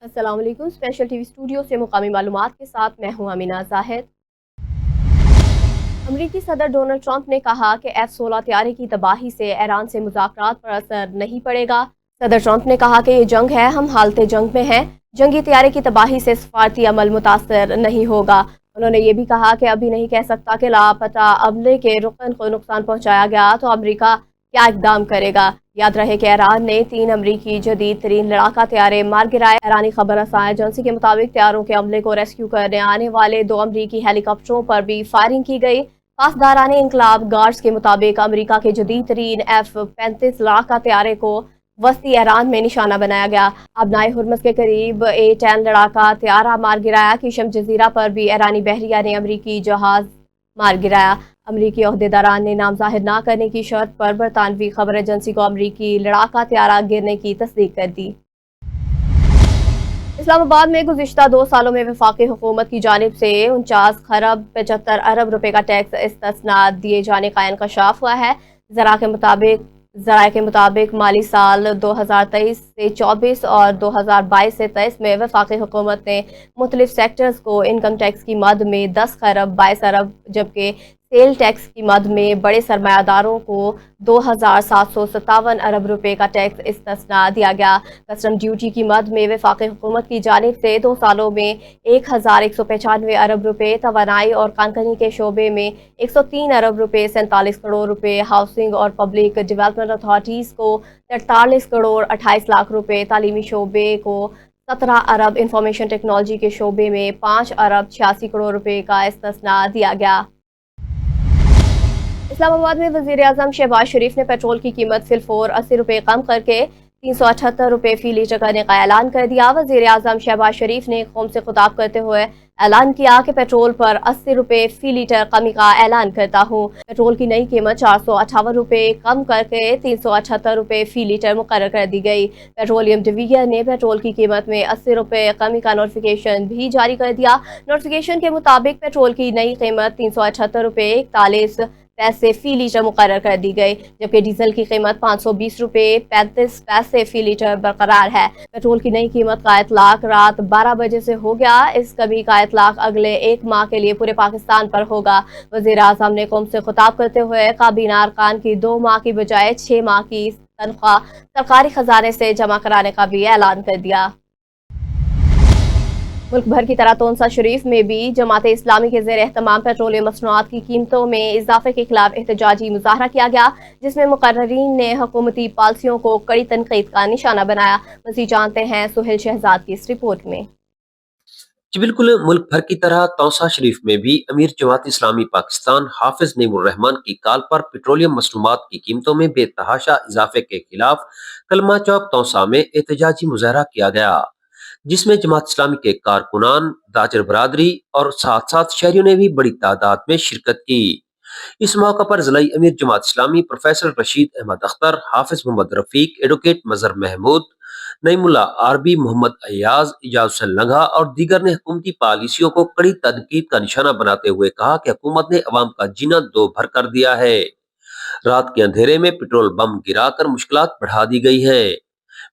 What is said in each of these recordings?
अस्सलाम वालेकुम। Special TV studio से मुकामी मालूमात के साथ मैं हूं अमीना जाहिद। अमरीकी सदर डोनाल्ड ट्रंप ने कहा कि F-16 तैयारे की तबाही से ईरान से मुज़ाकरात पर असर नहीं पड़ेगा। सदर ट्रंप ने कहा कि ये जंग है, हम हालत जंग में हैं, जंगी तैयारे की तबाही से सफारती अमल मुतासर नहीं होगा। उन्होंने ये भी कहा कि अभी नहीं कह सकता कि लापता अमले के रुकन को नुकसान पहुंचाया गया तो अमरीका क्या इकदाम करेगा। याद रहे कि ईरान ने 3 अमरीकी जदीद तरीन लड़ाका तैयारे मार गिराए। ईरानी खबर रसां एजेंसी के मुताबिक तैयारों के अमले को रेस्क्यू करने आने वाले 2 अमरीकी हेलीकॉप्टरों पर भी फायरिंग की गई। पासदारान इंकलाब गार्ड्स के मुताबिक अमरीका के जदीद तरीन F-35 लड़ाका तैयारे को वस्ती ईरान में निशाना बनाया गया। अबनाए हुर्मस के करीब A-10 लड़ाका तैयारा मार गिराया। किशम जजीरा पर भी ईरानी बहरिया ने अमरीकी जहाज मार गिराया। अमरीकी अहदेदारान ने नाम जाहिर न करने की शर्त पर बरतानवी खबर एजेंसी को अमरीकी लड़ाका तैयारा गिरने की तस्दीक कर दी। इस्लामाबाद में गुज़िश्ता 2 सालों में वफाकी हुकूमत की जानिब से 49 खरब 75 अरब रुपए का टैक्स इस्तिस्ना दिए जाने का इंकशाफ हुआ है। ज़राए के मुताबिक माली साल 2023 से 24 और 2022 से 23 में वफाकी हुकूमत ने मुख्तलिफ सेक्टर्स को इनकम टैक्स की मद में 10 खरब 22 अरब जबकि सेल टैक्स की मद में बड़े सरमायादारों को 2757 अरब रुपए का टैक्स इस्तिस्ना दिया गया। कस्टम ड्यूटी की मद में वफाकी हुकूमत की जानिब से 2 सालों में 1195 अरब रुपए, तवानाई और कानकनी के शोबे में 103 अरब रुपए, 47 करोड़ रुपए, हाउसिंग और पब्लिक डेवलपमेंट अथॉरिटीज़ को 43 करोड़ 28 लाख रुपए, तालीमी शोबे को 17 अरब, इंफॉर्मेशन टेक्नोलॉजी के शोबे में 5 अरब 86 करोड़ रुपए का इस्तिस्ना दिया गया। इस्लामाबाद में वज़ीर आज़म शहबाज शरीफ ने पेट्रोल की कीमत फिलफोर 80 रुपए कम करके 378 रुपए फी लीटर करने का ऐलान कर दिया। वज़ीर आज़म शहबाज शरीफ ने कौम से खुताब करते हुए ऐलान किया कि पेट्रोल पर 80 रुपए फी लीटर कमी का ऐलान करता हूँ। पेट्रोल की नई कीमत 458 रुपए कम करके 378 रुपए फी लीटर मुकर्रर कर दी गई। पेट्रोलियम डिवीजन ने पेट्रोल की कीमत में 80 रुपए कमी का नोटिफिकेशन भी जारी कर दिया। नोटिफिकेशन के मुताबिक पेट्रोल की नई कीमत 378 रुपए 41 पैसे फी लीटर मुकर्रर कर दी गई, जबकि डीजल की कीमत 520 रुपए 35 पैसे फी लीटर बरकरार है। पेट्रोल की नई कीमत का इतलाक रात 12 बजे से हो गया। इस कमी का इतलाक अगले 1 माह के लिए पूरे पाकिस्तान पर होगा। वज़ीर आज़म ने कौम से खुताब करते हुए काबीना अरकान की 2 माह की बजाय 6 माह की तनख्वाह सरकारी खजाने से जमा कराने का भी ऐलान कर दिया। मुल्क भर की तरह तोनसा शरीफ में भी जमात इस्लामी के ज़ेर एहतमाम पेट्रोलियम मसनूआत की कीमतों में इजाफे के खिलाफ एहतजाजी मुजाहरा किया गया, जिसमें मुकर्रीन ने हुकूमती पॉलिसियों को कड़ी तनकीद का निशाना बनाया। मज़ीद जानते हैं सुहेल शहजाद की इस रिपोर्ट में। जी बिल्कुल, मुल्क भर की तरह तौसा शरीफ में भी अमीर जमात इस्लामी पाकिस्तान हाफिज नईमुर रहमान की काल पर पेट्रोलियम मसनूआत की कीमतों में बेतहाशा इजाफे के खिलाफ कलमा चौक तौसा में एहतजाजी मुजाहरा किया गया, जिसमें जमात इस्लामी के कारकुनान, दाजर बरादरी और साथ साथ शहरियों ने भी बड़ी तादाद में शिरकत की। इस मौका पर ज़िलाई अमीर जमात इस्लामी प्रोफेसर रशीद अहमद अख्तर, हाफिज मोहम्मद रफीक, एडवोकेट मजहर महमूद, नईमुल्ला आरबी, मोहम्मद अयाज, इजाज हुसैन लंघा और दीगर ने हुकूमती पॉलिसियों को कड़ी तनकीद का निशाना बनाते हुए कहा कि हुकूमत ने अवाम का जीना दो भर कर दिया है। रात के अंधेरे में पेट्रोल बम गिराकर मुश्किलात बढ़ा दी गई है।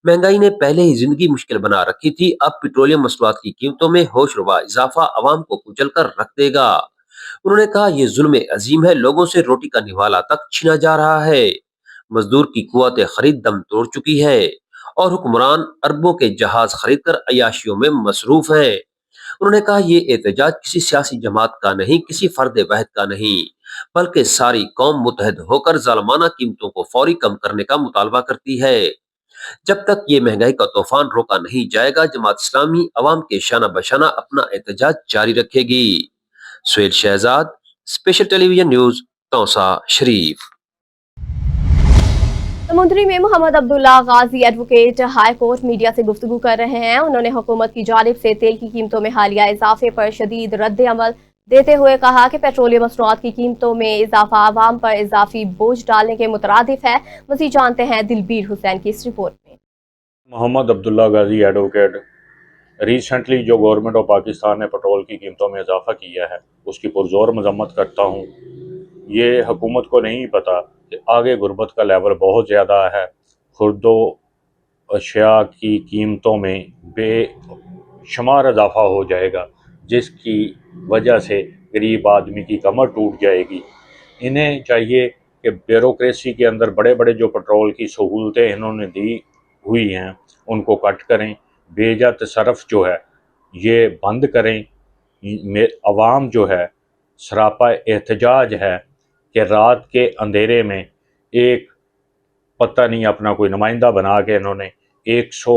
महंगाई ने पहले ही जिंदगी मुश्किल बना रखी थी, अब पेट्रोलियम मसनूआत की कीमतों में होशरुबा इजाफा अवाम को कुचल कर रख देगा। उन्होंने कहा, यह जुल्म अजीम है, लोगों से रोटी का निवाला तक छीना जा रहा है। मजदूर की कुव्वत खरीद दम तोड़ चुकी है और हुक्मरान अरबों के जहाज खरीद कर अयाशियों में मसरूफ है। उन्होंने कहा, यह एहतजाज किसी सियासी जमात का नहीं, किसी फर्द वाहिद का नहीं, बल्कि सारी कौम मुतहद होकर जालमाना कीमतों को फौरी कम करने का मुतालबा करती है। जब तक ये महंगाई का तूफान रोका नहीं जाएगा, जमात इस्लामी अवाम के शाना बशाना अपना एहतजाज जारी रखेगी। Suhail Shahzad, special television news, Taunsa Sharif. Samundri में Muhammad Abdullah Ghazi advocate high court media से गुफ्तगू कर रहे हैं। उन्होंने हुकूमत की जानिब से तेल की कीमतों में हालिया इजाफे पर शदीद रद्द अमल देते हुए कहा कि पेट्रोलियम मसनूआत की कीमतों में इजाफा अवाम पर इजाफी बोझ डालने के मुतरादिफ है। मज़ीद जानते हैं दिलबीर हुसैन की इस रिपोर्ट में। मोहम्मद अब्दुल्ला गाजी एडवोकेट, रिसेंटली जो गवर्नमेंट ऑफ पाकिस्तान ने पेट्रोल की कीमतों में इजाफा किया है उसकी पुरजोर मजम्मत करता हूँ। ये हुकूमत को नहीं पता कि आगे गुर्बत का लेवल बहुत ज़्यादा है। खुर्दो अशिया की कीमतों में शुमार इजाफा हो जाएगा, जिसकी वजह से गरीब आदमी की कमर टूट जाएगी। इन्हें चाहिए कि ब्यूरोक्रेसी के अंदर बड़े बड़े जो पेट्रोल की सहूलतें इन्होंने दी हुई हैं उनको कट करें, बेजा तसरफ जो है ये बंद करें। अवाम जो है सरापा एहतजाज है कि रात के अंधेरे में एक पता नहीं अपना कोई नुमाइंदा बना के इन्होंने 100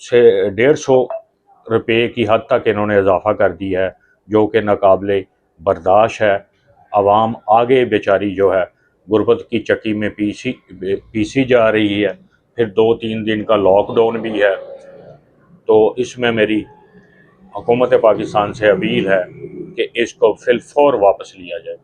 से 150 रुपये की हद तक इन्होंने इजाफा कर दिया है, जो कि नाकाबिले बर्दाश्त है। आवाम आगे बेचारी जो है गुर्बत की चक्की में पीसी जा रही है। फिर 2-3 दिन का लॉकडाउन भी है। तो इसमें मेरी हुकूमत पाकिस्तान से अपील है कि इसको फिलफौर वापस लिया जाए।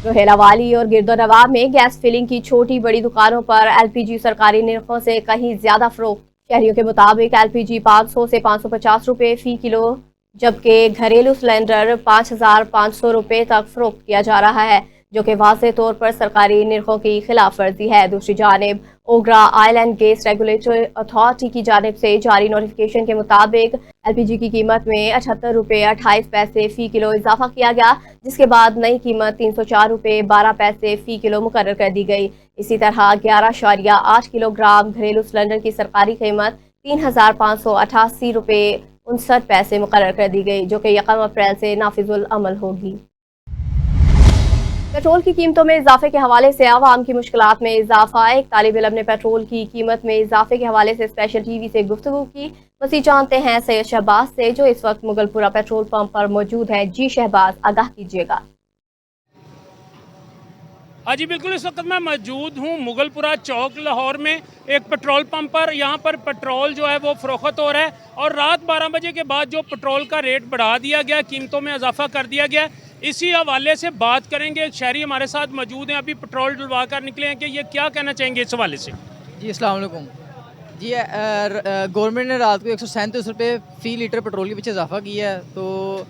रोहेला वाली और गिरदोनवा में गैस फिलिंग की छोटी बड़ी दुकानों पर एलपीजी सरकारी निर्खों से कहीं ज्यादा फरोख्त। शहरियों के मुताबिक एलपीजी 500 से 550 रुपए फी किलो, जबकि घरेलू सिलेंडर 5500 रुपए तक फरोख्त किया जा रहा है, जो कि वाज़ेह तौर पर सरकारी निर्खों की खिलाफ वर्जी है। दूसरी जानिब OGRA oil and gas regulatory authority की जानिब से जारी नोटिफिकेशन के मुताबिक एलपीजी की कीमत में 78 रुपये 28 पैसे फ़ी किलो इजाफा किया गया, जिसके बाद नई कीमत 304 रुपये 12 पैसे फ़ी किलो मुकर्रर कर दी गई। इसी तरह 11.8 किलोग्राम घरेलू सिलेंडर की सरकारी कीमत 3588 रुपये 59 पैसे मुकर्रर कर दी गई, जो कि 1 अप्रैल से नाफिजुल अमल होगी। पेट्रोल की कीमतों में इजाफे के हवाले से आवाम की मुश्किलात में इजाफा। एक तालिब इल्म ने पेट्रोल की कीमत में इजाफे के हवाले से स्पेशल टीवी से गुफ्तगू की। मसीह जानते हैं सैयद शहबाज से, जो इस वक्त मुगलपुरा पेट्रोल पंप पर मौजूद हैं। जी शहबाज, आगाह कीजिएगा। हाँ जी बिल्कुल, इस वक्त मैं मौजूद हूँ मुगलपुरा चौक लाहौर में एक पेट्रोल पंप पर। यहाँ पर पेट्रोल जो है वो फ़रोख्त हो रहा है और रात 12 बजे के बाद जो पेट्रोल का रेट बढ़ा दिया गया, कीमतों में इजाफा कर दिया गया। इसी हवाले से बात करेंगे। एक शहरी हमारे साथ मौजूद हैं, अभी पेट्रोल डलवा कर निकले हैं, कि ये क्या कहना चाहेंगे इस हवाले से। जी अस्सलाम वालेकुम। जी गवर्नमेंट ने रात को 137 रुपये फ़ी लीटर पेट्रोल के पीछे इजाफा किया है। तो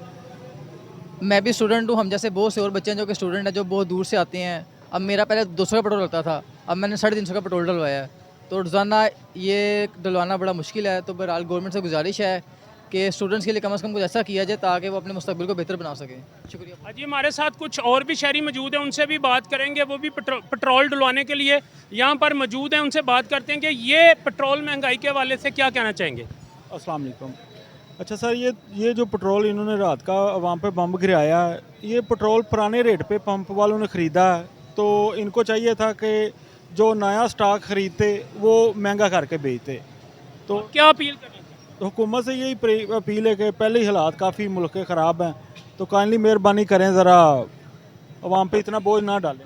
मैं भी स्टूडेंट हूँ, हम जैसे बहुत से और बच्चे हैं जो कि स्टूडेंट हैं, जो बहुत दूर से आते हैं। अब मेरा पहले 200 का पेट्रोल लगता था, अब मैंने 350 का पेट्रोल डलवाया है। तो रोज़ाना ये डलवाना बड़ा मुश्किल है। तो बहरहाल गवर्नमेंट से गुजारिश है कि स्टूडेंट्स के लिए कम से कम कुछ ऐसा किया जाए ताकि वो अपने मुस्तकबिल को बेहतर बना सकें। शुक्रिया। हाँ जी, हमारे साथ कुछ और भी शहरी मौजूद हैं, उनसे भी बात करेंगे। वो भी पेट्रोल डलवाने के लिए यहाँ पर मौजूद हैं, उनसे बात करते हैं कि ये पेट्रोल महंगाई के हवाले से क्या कहना चाहेंगे। अस्सलाम वालेकुम। अच्छा सर, ये जो पेट्रोल इन्होंने रात का आवाम पे बम गिराया है, ये पेट्रोल पुराने रेट पे पंप वालों ने ख़रीदा है। तो इनको चाहिए था कि जो नया स्टॉक ख़रीदते वो महंगा करके बेचते। तो क्या अपील करें? तो हुकूमत से यही अपील है कि पहले ही हालात काफ़ी मुल्क के ख़राब हैं, तो काइंडली मेहरबानी करें, ज़रा आवाम पे इतना बोझ ना डालें।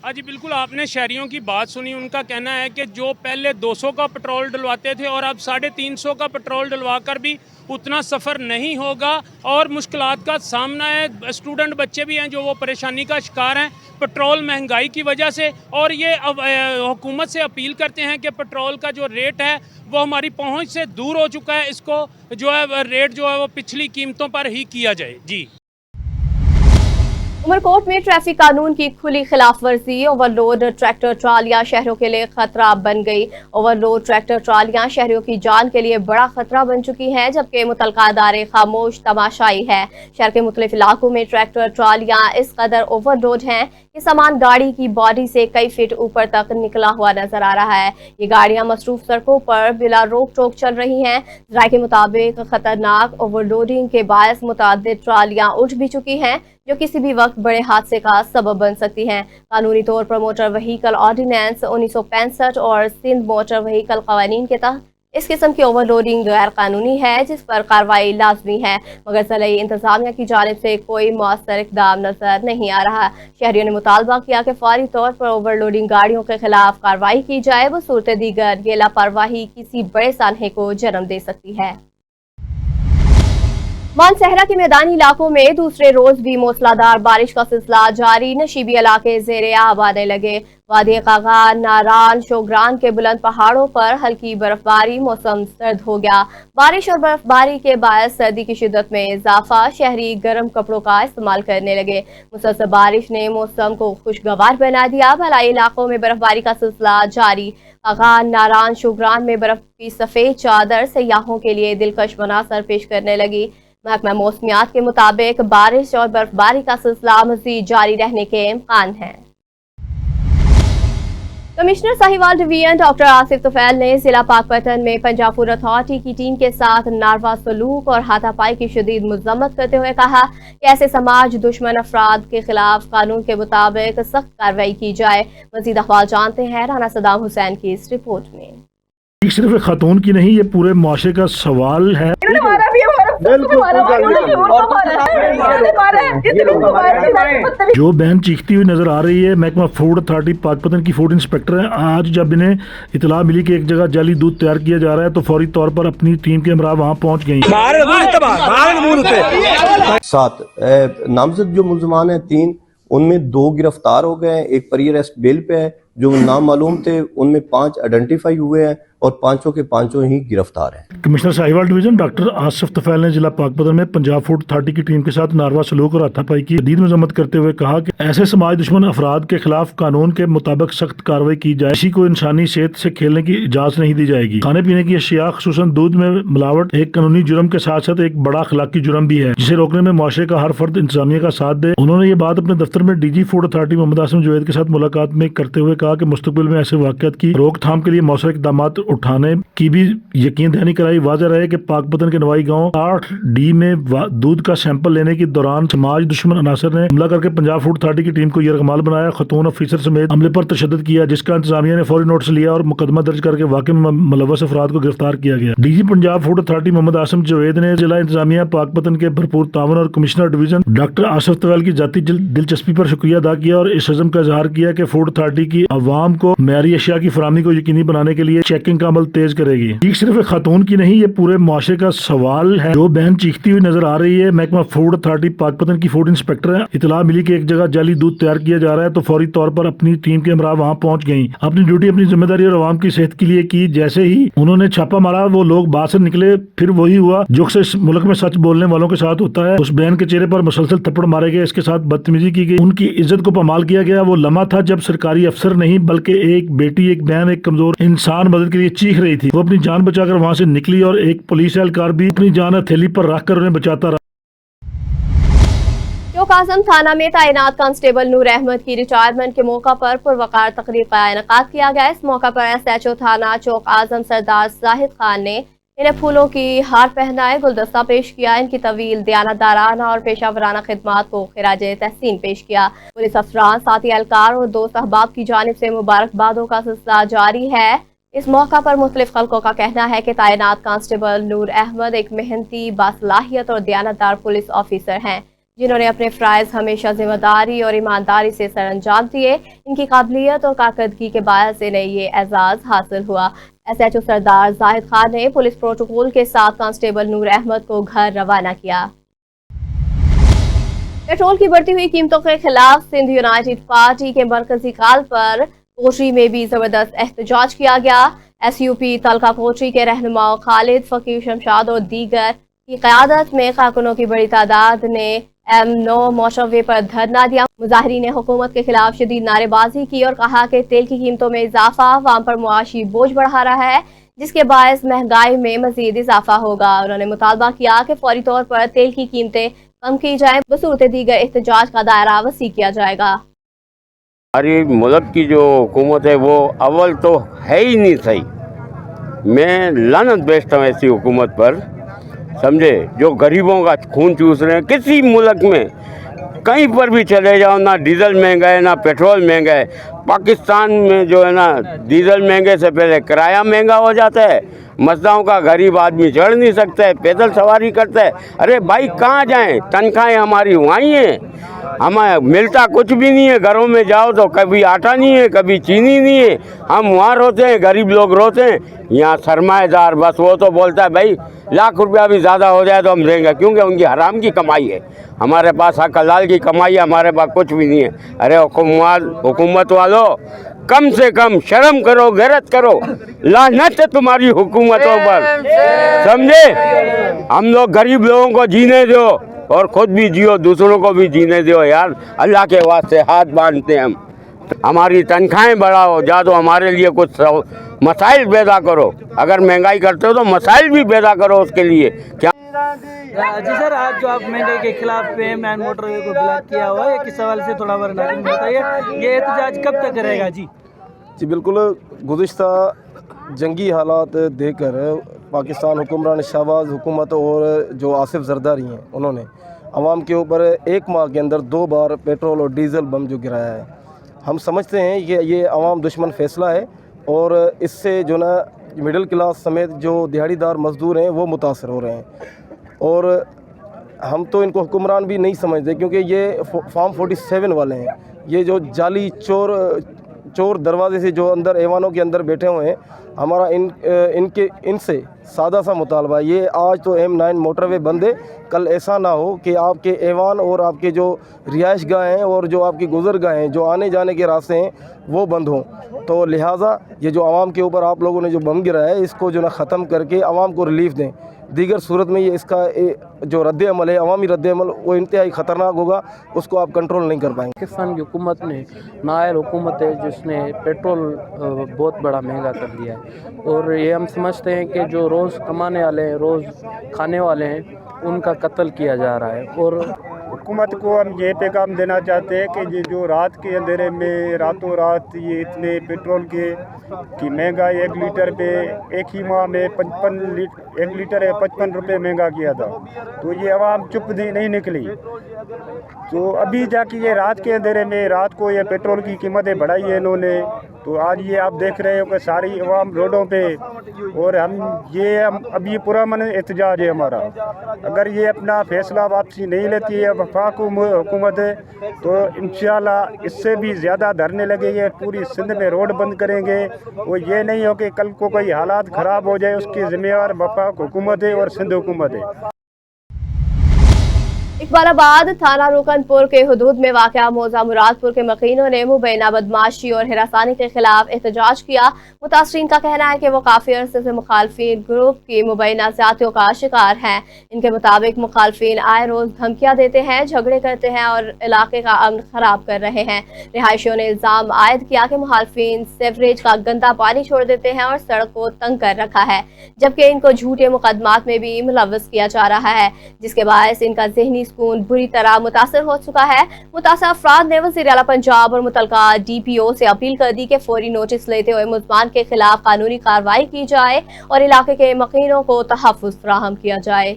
हाँ जी बिल्कुल, आपने शहरियों की बात सुनी। उनका कहना है कि जो पहले 200 का पेट्रोल डलवाते थे और अब 350 का पेट्रोल डलवा कर भी उतना सफ़र नहीं होगा और मुश्किलात का सामना है। स्टूडेंट बच्चे भी हैं जो वो परेशानी का शिकार हैं पेट्रोल महंगाई की वजह से। और ये हुकूमत से अपील करते हैं कि पेट्रोल का जो रेट है वो हमारी पहुंच से दूर हो चुका है, इसको जो है रेट जो है वो पिछली कीमतों पर ही किया जाए। जी। उमरकोट में ट्रैफिक कानून की खुली खिलाफ वर्जी। ओवरलोड ट्रैक्टर ट्रालियां शहरों के लिए खतरा बन गई। ओवरलोड ट्रैक्टर ट्रालियां शहरों की जान के लिए बड़ा खतरा बन चुकी हैं, जबकि मुतलका अदारे खामोश तमाशाई है। शहर के मुख्तलिफ इलाकों में ट्रैक्टर ट्रालियां इस कदर ओवरलोड हैं कि सामान गाड़ी की बॉडी से कई फीट ऊपर तक निकला हुआ नजर आ रहा है। ये गाड़ियां मसरूफ सड़कों पर बिला रोक टोक चल रही हैं। राय के मुताबिक खतरनाक ओवरलोडिंग के बायस मुतादिद ट्रालियां उठ भी चुकी हैं, जो किसी भी वक्त बड़े हादसे का सबब बन सकती हैं। कानूनी तौर पर मोटर व्हीकल ऑर्डिनेंस 1965 और सिंध मोटर व्हीकल कवानीन के तहत इस किस्म की ओवरलोडिंग गैर कानूनी है, जिस पर कार्रवाई लाजमी है, मगर ज़िले इंतजामिया की जानिब से कोई मौसर इक़दाम नजर नहीं आ रहा। शहरियों ने मुतालबा किया कि फौरी तौर पर ओवरलोडिंग गाड़ियों के खिलाफ कार्रवाई की जाए। वो सूरत दीगर ये लापरवाही किसी बड़े सानहे को जन्म दे सकती है। मानसहरा के मैदानी इलाकों में दूसरे रोज भी मूसलाधार बारिश का सिलसिला जारी। नशीबी इलाके ज़ेरे आब आने लगे। वादी कागा, नारान, शोग्रान के बुलंद पहाड़ों पर हल्की बर्फबारी, मौसम सर्द हो गया। बारिश और बर्फबारी के बायस सर्दी की शिद्दत में इजाफा। शहरी गर्म कपड़ों का इस्तेमाल करने लगे। मुसलसल बारिश ने मौसम को खुशगवार बना दिया। भलाई इलाकों में बर्फबारी का सिलसिला जारी। कागा, नारान, शोग्रान में बर्फ की सफेद चादर सयाहों के लिए दिलकश मनासर पेश करने लगी। महकमा मौसमियात के मुताबिक बारिश और बर्फबारी का सिलसिला मज़ीद जारी रहने के इम्कान हैं। Commissioner Sahiwal division doctor Asif Tufail ने जिला पाकपतन में पंजाब फूड अथॉरिटी की टीम के साथ नारवा सलूक और हाथापाई की शदीद मजम्मत करते हुए कहा कि ऐसे समाज दुश्मन अफराद के खिलाफ कानून के मुताबिक सख्त कार्रवाई की जाए। मज़ीद अखबार जानते हैं राना सदाम हुसैन की इस रिपोर्ट में। सिर्फ खातून की नहीं, ये पूरे मुआशरे का सवाल है। जो बहन चीखती हुई नजर आ रही है, महकमा फूड अथॉरिटी पाकपतन की फूड इंस्पेक्टर है। आज जब इन्हें इतला मिली कि एक जगह जाली दूध तैयार किया जा रहा है तो फौरी तौर पर अपनी टीम के हमरा वहाँ पहुँच गई। 7 नामजद जो मुलजमान हैं 3, उनमें 2 गिरफ्तार हो गए हैं। एक परी अरेस्ट बेल पे है। जो नाम मालूम थे उनमें 5 आइडेंटिफाई हुए हैं और 5 के 5 ही गिरफ्तार हैं। Commissioner Sahiwal division doctor Asif Tufail ने जिला पाकपतन में पंजाब फूड अथॉरिटी की टीम के साथ नारवा सलूक और हाथापाई की शदीद मजम्मत करते हुए कहा कि ऐसे समाज दुश्मन अफराद के खिलाफ कानून के मुताबिक सख्त कार्रवाई की जाए। किसी को इंसानी सेहत से खेलने की इजाजत नहीं दी जाएगी। खाने पीने की अशिया खुसूसन दूध में मिलावट एक कानूनी जुर्म के साथ साथ एक बड़ा अखलाकी जुर्म भी है, जिसे रोकने में मुआशरे का हर फर्द इंतजामिया का साथ दे। उन्होंने ये बात अपने दफ्तर में DG food authority Muhammad Asim Juwaid के साथ मुलाकात में करते हुए कहा कि मुस्तकबिल में ऐसे वाक़यात की रोकथाम के लिए मौसर इक़दाम उठाने की भी यकीन दहानी कराई। वाज़ेह रहे कि पाकपतन के नवाई गांव 8D में दूध का सैंपल लेने के दौरान समाज दुश्मन अनासर ने हमला करके पंजाब फूड अथॉरिटी की टीम को यरगमाल बनाया। खतून ऑफिसर समेत हमले पर तशद्दुद किया, जिसका इंतजामिया ने फौरी नोटिस लिया और मुकदमा दर्ज करके वाक़े में मुलव्वस अफराद को गिरफ्तार किया गया। DG Punjab food authority Muhammad Asim Juwaid ने जिला इंतजामिया पाकपतन के भरपूर तावन और commissioner division doctor Asif Tufail की जाती दिलचस्पी पर शुक्रिया अदा किया और इस अज़म का इजहार किया कि फूड अथॉरिटी की अवाम को मेयारी अशिया की फराहमी को यकीनी बनाने के लिए चेकिंग का अमल तेज करेगी। ठीक सिर्फ खातून की नहीं, ये पूरे मुआशरे का सवाल है। जो बहन चीखती हुई नजर आ रही है, महकमा फूड अथॉरिटी पाकपतन की फूड इंस्पेक्टर है। इतला मिली कि एक जगह जाली दूध तैयार किया जा रहा है तो फौरी तौर पर अपनी टीम के हमरा वहाँ पहुँच गई। अपनी ड्यूटी अपनी जिम्मेदारी और आवाम की सेहत के लिए की। जैसे ही उन्होंने छापा मारा, वो लोग बाहर से निकले। फिर वही हुआ जो अक्सर इस मुल्क में सच बोलने वालों के साथ होता है। उस बहन के चेहरे पर मुसलसल थप्पड़ मारे गए, इसके साथ बदतमीजी की गई, उनकी इज्जत को पामाल किया गया। वो लम्हा था जब सरकारी अफसर नहीं बल्कि एक बेटी, एक बहन, एक कमजोर इंसान मदद के लिए चीख रही थी। वो अपनी जान बचाकर वहां से निकली और एक पुलिस एहलकार भी अपनी जान हथेली पर रखकर उन्हें बचाता रहा। चौक आजम थाना में तैनात कांस्टेबल नूर अहमद की रिटायरमेंट के मौका पर पुरवकार तकरीर का इनेकाद किया गया। इस मौका पर SHO थाना चौक आजम सरदार जाहिद खान ने इन्हें फूलों की हार पहनाए, गुलदस्ता पेश किया। इनकी तवील दयानतदाराना और पेशावराना खिदमात को खिराज तहसीन पेश किया। पुलिस अफसरान, साथी एहलकार और दोस्त अहबाब की जानिब से मुबारकबादों का सिलसिला जारी है। इस मौका पर मुख्तलिफ खल्कों का कहना है कि तैनात कांस्टेबल नूर अहमद एक मेहनती, बासलाहियत और दयानतदार पुलिस ऑफिसर हैं, जिन्होंने अपने फ़राइज़ हमेशा जिम्मेदारी और ईमानदारी से सरअंजाम दिए। इनकी काबिलियत और कारकर्दगी के बायस इन्हें ये एजाज़ हासिल हुआ। SHO सरदार जाहिद खान ने पुलिस प्रोटोकॉल के साथ कांस्टेबल नूर अहमद को घर रवाना किया। पेट्रोल की बढ़ती हुई कीमतों के खिलाफ सिंध यूनाइटेड पार्टी के मरकजी काल पर कोटरी में भी जबरदस्त एहतजाज किया गया। SUP तलका कोटरी के रहनुमाओं खालिद, फकीर शमशाद और दीगर की क़यादत में कारकुनों की बड़ी तादाद ने M9 मोटरवे पर धरना दिया। मुजाहिरीन ने हुकूमत के खिलाफ शदीद नारेबाजी की और कहा कि तेल की कीमतों में इजाफा अवाम पर मुआशी बोझ बढ़ा रहा है, जिसके बायस महंगाई में मजीद इजाफा होगा। उन्होंने मुतालबा किया कि फौरी तौर पर तेल की कीमतें कम की जाए, बसूरत दीगर एहतजाज का दायरा वसी किया जाएगा। हमारी मुल्क की जो हुकूमत है वो अव्वल तो है ही नहीं सही। मैं लानत भेजता हूँ ऐसी हुकूमत पर, समझे, जो गरीबों का खून चूस रहे हैं। किसी मुल्क में कहीं पर भी चले जाओ, ना डीजल महंगा है ना पेट्रोल महंगा है। पाकिस्तान में जो है ना, डीजल महंगे से पहले किराया महंगा हो जाता है। मजदाओं का गरीब आदमी चढ़ नहीं सकता है, पैदल सवारी करता है। अरे भाई कहाँ जाएं, तनख्वाहें हमारी वहीं हैं, हमें मिलता कुछ भी नहीं है। घरों में जाओ तो कभी आटा नहीं है, कभी चीनी नहीं है। हम वहाँ रोते हैं, गरीब लोग रोते हैं। यहाँ सरमाएदार बस वो तो बोलता है भाई लाख रुपया भी ज़्यादा हो जाए तो हम देंगे, क्योंकि उनकी हराम की कमाई है। हमारे पास हक हलाल की कमाई है, हमारे पास कुछ भी नहीं है। अरे हुकूमत वालों, कम से कम शर्म करो, गैरत करो, लानत है तुम्हारी हुकूमतों पर, समझे। हम लोग गरीब लोगों को जीने दो और खुद भी जियो, दूसरों को भी जीने दो यार, अल्लाह के वास्ते हाथ बांधते हैं हम। हमारी तनख्वाहें बढ़ाओ, जा तो हमारे लिए कुछ मसाइल पैदा करो। अगर महंगाई करते हो तो मसाइल भी पैदा करो उसके लिए। क्या जी सर, आज जो आप महंगाई के खिलाफ PM एंड मोटरवे को ब्लॉक किया हुआ है, किस सवाल से थोड़ा नाज़रीन बताइए, ये एहतजाज कब तक रहेगा? जी बिल्कुल, गुज़िश्ता जंगी हालात देखकर पाकिस्तान हुक्मरान शहबाज हुकूमत और जो आसिफ जरदारी हैं, उन्होंने आवाम के ऊपर 1 माह के अंदर 2 बार पेट्रोल और डीज़ल बम जो गिराया है। हम समझते हैं कि ये आवाम दुश्मन फ़ैसला है और इससे जो ना मिडिल क्लास समेत जो दिहाड़ीदार मज़दूर हैं वो मुतासर हो रहे हैं। और हम तो इनको हुक्मरान भी नहीं समझते, क्योंकि ये फॉर्म 47 वाले हैं। ये जो जाली चोर दरवाजे से जो अंदर ऐवानों के अंदर बैठे हुए हैं, हमारा इनसे सादा सा मुतालबा है। ये आज तो M9 मोटरवे बंद है, कल ऐसा ना हो कि आपके ऐवान और आपके जो रिहाइश गाह हैं और जो आपकी गुज़रगाह हैं, जो आने जाने के रास्ते हैं, वो बंद हों। तो लिहाजा ये जो आवाम के ऊपर आप लोगों ने जो बम गिराया है, इसको जो ना ख़त्म करके आवाम को रिलीफ दें। दीगर सूरत में ये इसका जो रद्द अमल है, अवामी रद्द अमल, वो इंतहाई ख़तरनाक होगा, उसको आप कंट्रोल नहीं कर पाएंगे। पाकिस्तान की हुकूमत ने नायर हुकूमत है जिसने पेट्रोल बहुत बड़ा महंगा कर दिया है, और ये हम समझते हैं कि जो रोज़ कमाने वाले हैं, रोज़ खाने वाले हैं, उनका कत्ल किया जा रहा है। और हुकूमत को हम ये पैगाम देना चाहते हैं कि ये जो रात के अंधेरे में रातों रात ये इतने पेट्रोल की महंगाई 1 लीटर पे एक ही माह में 1 लीटर है 55 रुपये महंगा किया था, तो ये आवाम चुप नहीं निकली। तो अभी जाके ये रात के अंधेरे में रात को ये पेट्रोल की कीमतें बढ़ाई है इन्होंने। तो आज ये आप देख रहे हो कि सारी आवाम रोडों पे, और हम अभी पुरअमन एहतजाज है हमारा। अगर ये अपना फैसला वापसी नहीं लेती है वफाक हुकूमत है, तो इंशाल्लाह इससे भी ज़्यादा धरने लगेंगे, पूरी सिंध में रोड बंद करेंगे। वो ये नहीं हो कि कल को कोई हालात ख़राब हो जाए, उसकी ज़िम्मेवार वफाक हुकूमत है और सिंध हुकूमत है। इकबालाबाद थाना रुकनपुर के हुदूद में वाक़या मौजा मुरादपुर के मकीनों ने मुबैना बदमाशी और हिरासानी के खिलाफ एहतजाज किया। मुतासरीन का कहना है कि वो काफ़ी अरसे से मुखालफिन ग्रुप की मुबैना ज़्यादतियों का शिकार हैं। इनके मुताबिक मुखालफिन आए रोज़ धमकियाँ देते हैं, झगड़े करते हैं और इलाके का अमन ख़राब कर रहे हैं। रिहायशियों ने इल्ज़ाम आयद किया कि मुखालफिन सेवरेज का गंदा पानी छोड़ देते हैं और सड़क को तंग कर रखा है, जबकि इनको झूठे मुकदमात में भी मुलव्वस किया जा रहा है, जिसके बायस इनका ज़हनी सुकून बुरी तरह मुतासर हो चुका है। मुतासर अफराद ने वज़ीर आला पंजाब और मुतलका DPO से अपील कर दी कि फौरी नोटिस लेते हुए मुल्ज़मान के खिलाफ कानूनी कार्रवाई की जाए और इलाके के मकीनों को तहफ़्फ़ुज़ फराहम किया जाए।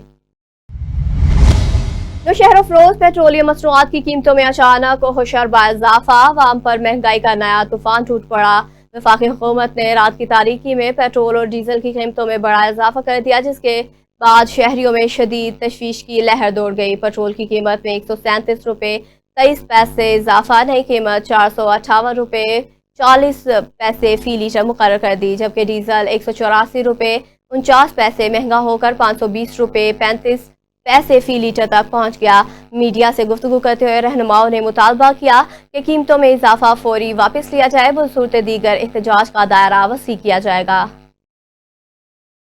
तो शहर अफरोज पेट्रोलियम मसनूआत की कीमतों में अचानक होशर बाइज़ाफ़ा, आवाम पर महंगाई का नया तूफान टूट पड़ा। वफाकी हुकूमत ने रात की तारीकी में पेट्रोल और डीजल की कीमतों में बड़ा इजाफा कर दिया, जिसके बाद शहरियों में शदीद तशवीश की लहर दौड़ गई। पेट्रोल की कीमत में 137 रुपये 23 पैसे इजाफा, नई कीमत 458 रुपये 40 पैसे फ़ी लीटर मुकर्रर कर दी, जबकि डीजल 184 रुपये 49 पैसे महंगा होकर 520 रुपये 35 पैसे फ़ी लीटर तक पहुँच गया। मीडिया से गुफ्तगू करते हुए रहनुमाओं ने मुतालबा किया कि कीमतों में इजाफा फौरी वापस लिया जाए, बसूरत दीगर एहतजाज का दायरा वसी किया जाएगा।